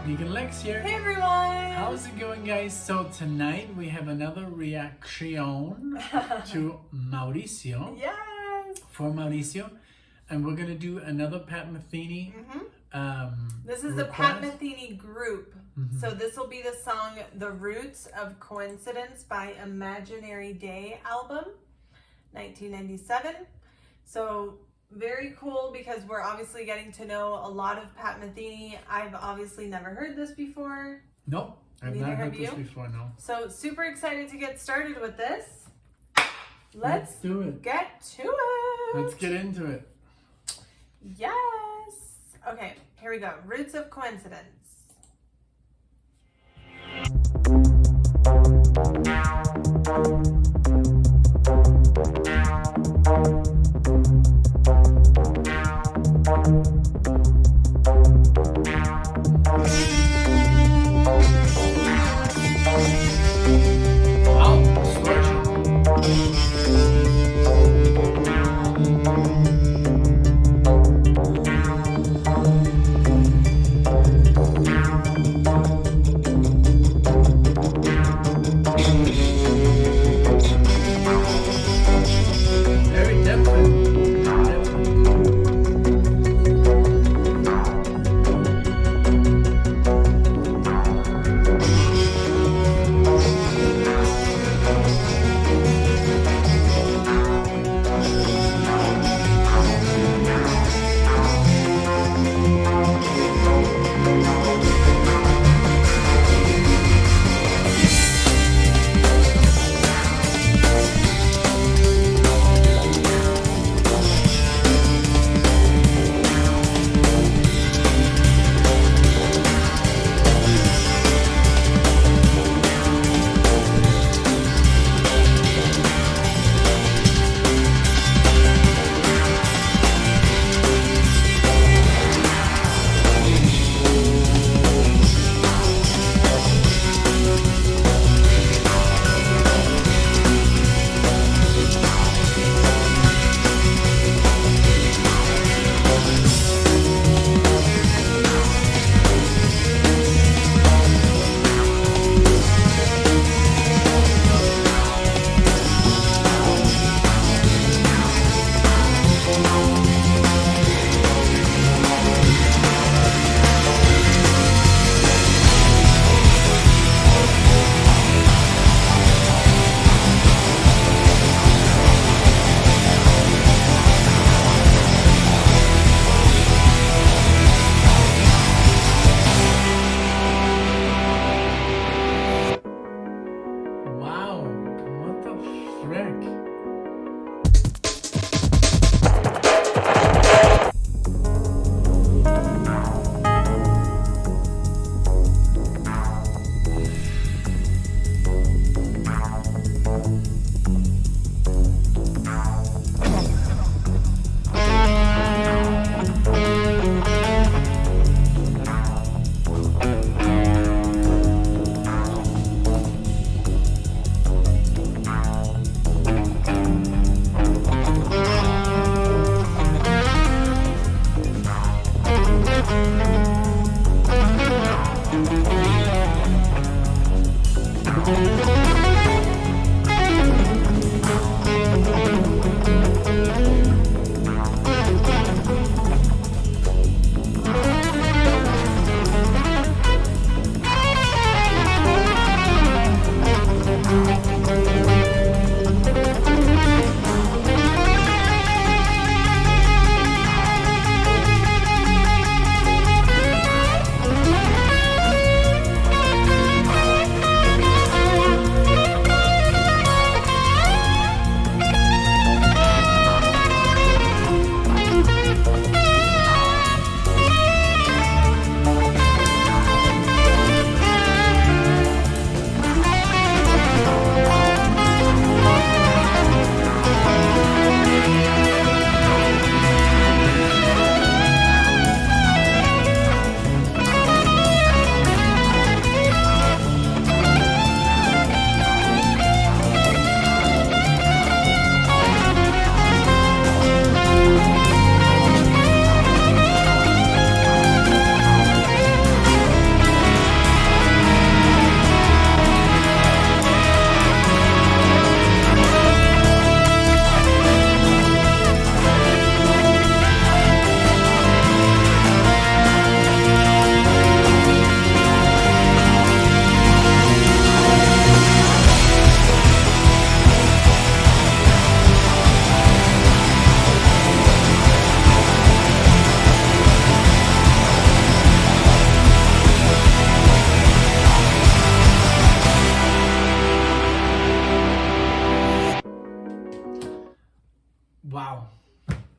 Vegan Lex here. Hey everyone! How's it going, guys? So tonight we have another reaction to Mauricio. Yes! For Mauricio. And we're gonna do another Pat Metheny. This is the Pat Metheny Group. So this will be the song The Roots of Coincidence by Imaginary Day album, 1997. So very cool because we're obviously getting to know a lot of Pat Metheny. I've obviously never heard this before. Nope, I've not heard this before, no. So super excited to get started with this. Let's do it. Get to it. Let's get into it. Yes. Okay, here we go. Roots of Coincidence.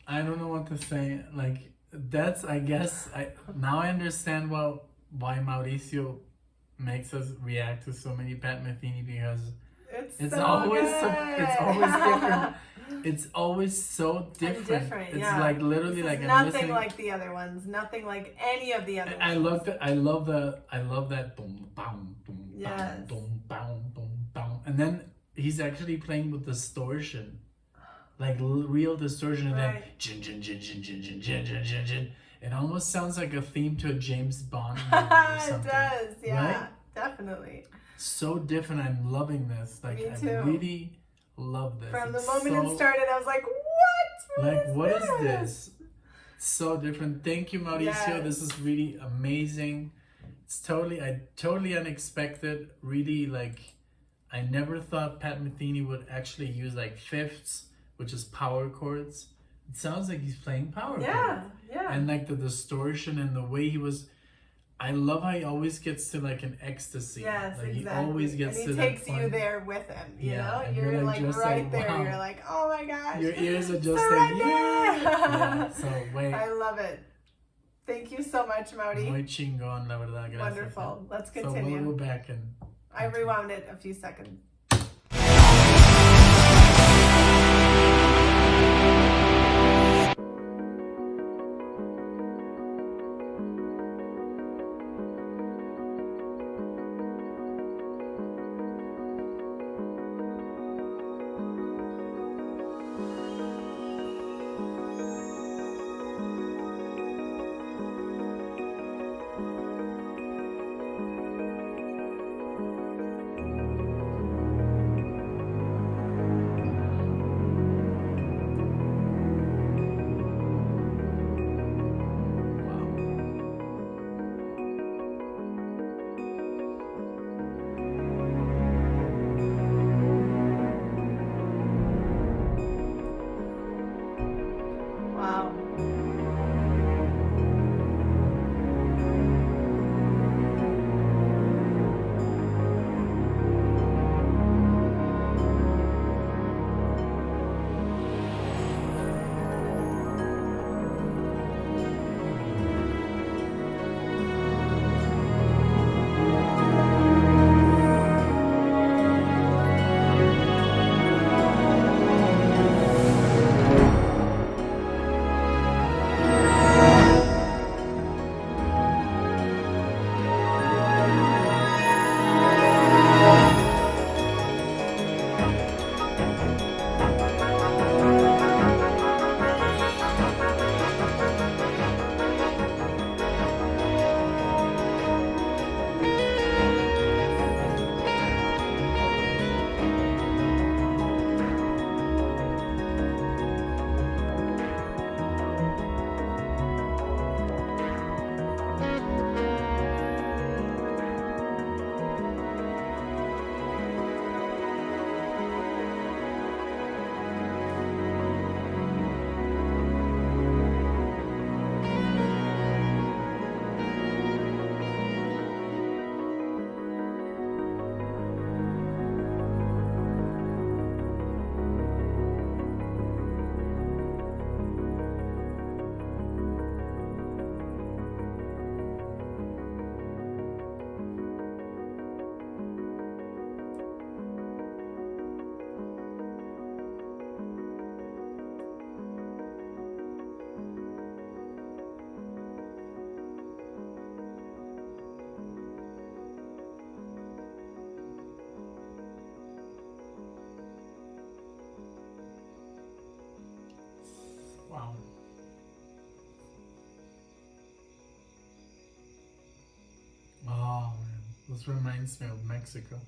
I don't know what to say. Like, that's, I guess, now I understand why Mauricio makes us react to so many Pat Metheny, because it's so always good. it's always different. It's always so different. It's yeah. like literally this like is I'm nothing listening. like the other ones. Nothing like any of the other I ones. love that boom boom boom Yes. boom boom boom boom, and then he's actually playing with distortion, like real distortion, and then jin jin jin jin jin jin jin jin jin jin. It almost sounds like a theme to a James Bond movie or something. It does, yeah, right? Definitely. So different. I'm loving this. Like, Me too. I really love this. From the It's moment so, it started, I was like, what is this? So different. Thank you, Mauricio. Yes. This is really amazing. It's totally unexpected. Really, like, I never thought Pat Metheny would actually use like fifths, which is power chords. It sounds like he's playing power chords. Yeah. And like the distortion and the way he was. I love how he always gets to like an ecstasy. Yes, like exactly. He always gets and to he that takes point. you there with him. You know, and you're like just right like, there. wow. You're like, oh my gosh. Your ears are just Surrender! like, yeah. So wait. I love it. Thank you so much, Mauri. Muy chingón, la verdad. Gracias. Wonderful. Let's So continue. we'll go back and. I rewound it a few seconds. Wow. Wow. Oh man, this reminds me of Mexico.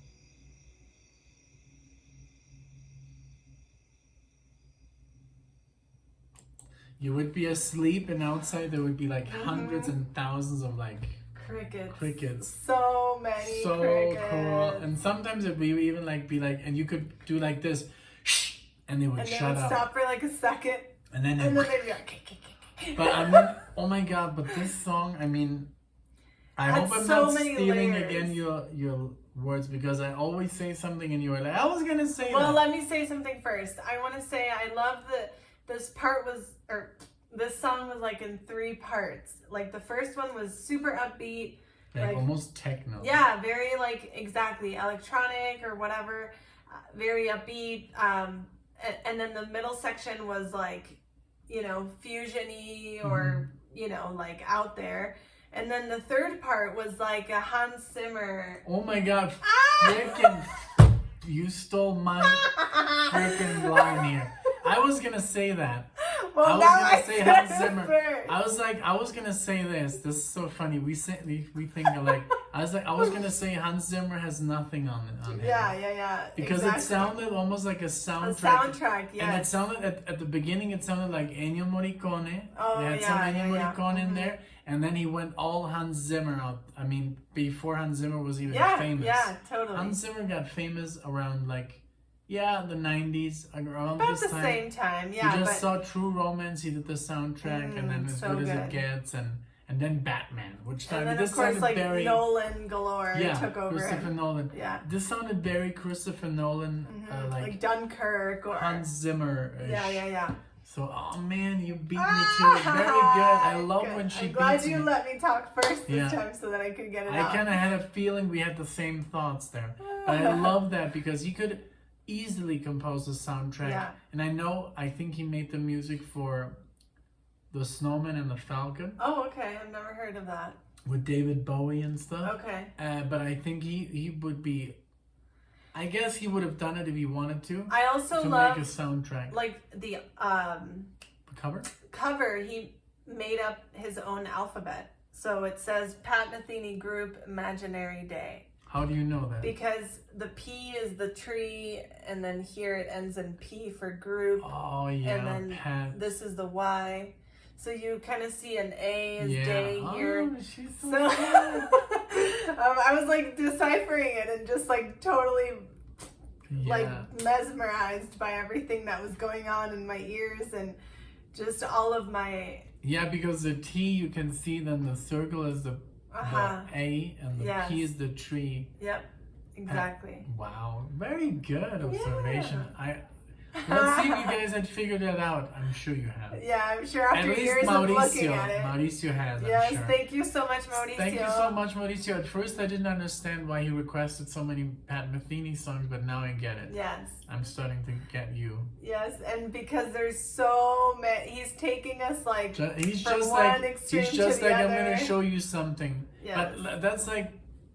You would be asleep, and outside there would be like hundreds and thousands of like crickets. So many So crickets. cool. And sometimes it would even like be like, and you could do like this, shh, and they would And they shut would up. stop for like a second. And then And then they'd be like, But I mean, oh my god! But this song, I mean, I Had hope I'm so not many stealing layers. again your words, because I always say something and you are like, I was gonna say Well, that. let me say something first. I want to say I love this song was like in 3 parts. Like the first one was super upbeat. Like almost techno. Yeah, very like exactly electronic or whatever, very upbeat. And then the middle section was like, you know, fusion-y or, you know, like out there. And then the third part was like a Hans Zimmer. Oh my God, freaking, you stole my freaking line here. I was gonna say that. Well, I was now gonna I say said Hans it Zimmer. first. I was gonna say this. This is so funny. We think alike. I was gonna say Hans Zimmer has nothing on him. Yeah. Because exactly. it sounded almost like a soundtrack. A soundtrack, yes. And it sounded at the beginning. It sounded like Ennio Morricone. Oh, they had some Ennio Morricone in there, and then he went all Hans Zimmer out. I mean, before Hans Zimmer was even famous. Yeah, totally. Hans Zimmer got famous around like. Yeah, the 90s, around about this the time. Same time, yeah. He just saw True Romance, he did the soundtrack, and then As so Good as good. It Gets, and then Batman, which and then this of course sounded like very... Nolan galore took over Christopher him. Nolan. Yeah. This sounded very Christopher Nolan, like Dunkirk or... Hans Zimmer-ish. Yeah. So, oh man, you beat me to it. Very good. I love when she beats me. I'm glad you let me talk first this time so that I could get it out. I kind of had a feeling we had the same thoughts there. But I love that because he could easily compose a soundtrack. And I think he made the music for The Snowman and the Falcon. Oh, okay. I've never heard of that. With David Bowie and stuff. Okay. But I think he would be... I guess he would have done it if he wanted to. I also to love... make a soundtrack. Like the... cover? Cover, he made up his own alphabet. So it says Pat Metheny Group Imaginary Day. How do you know that? Because the P is the tree, and then here it ends in P for group. Oh, yeah, and then Pat. This is the Y. So you kind of see an A as day here. Oh, she's so I was like deciphering it and just like totally like mesmerized by everything that was going on in my ears and just all of my... Yeah, because the T you can see, then the circle is the A, and the P is the tree. Yep, exactly. Wow, very good observation. Let's see if you guys had figured that out. I'm sure you have. Yeah, I'm sure after at least years of looking at it. Mauricio has, yes, I'm sure. Thank you so much, Mauricio. Thank you so much, Mauricio. At first I didn't understand why he requested so many Pat Metheny songs, but now I get it. Yes. I'm starting to get you. Yes, and because there's so many, he's taking us like he's from just one like extreme he's just to the like other. I'm gonna show you something. Yes. But that's like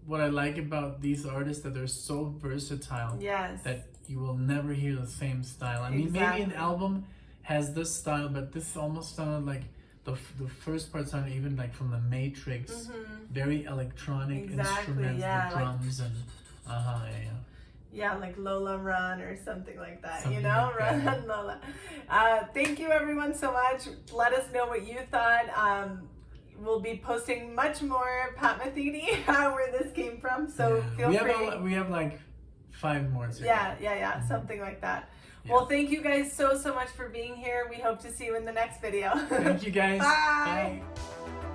what I like about these artists, that they're so versatile. Yes. That you will never hear the same style. I mean, maybe an album has this style, but this almost sounded like the first part sounded even like from The Matrix. Very electronic instruments, the drums and Yeah, like Lola Run or something like that, something you know? Like Run Lola. Thank you everyone so much. Let us know what you thought. We'll be posting much more Pat Metheny, where this came from, so feel free. We have like 5 more. Yeah, something like that. Yeah. Well, thank you guys so much for being here. We hope to see you in the next video. Thank you guys. Bye. Bye.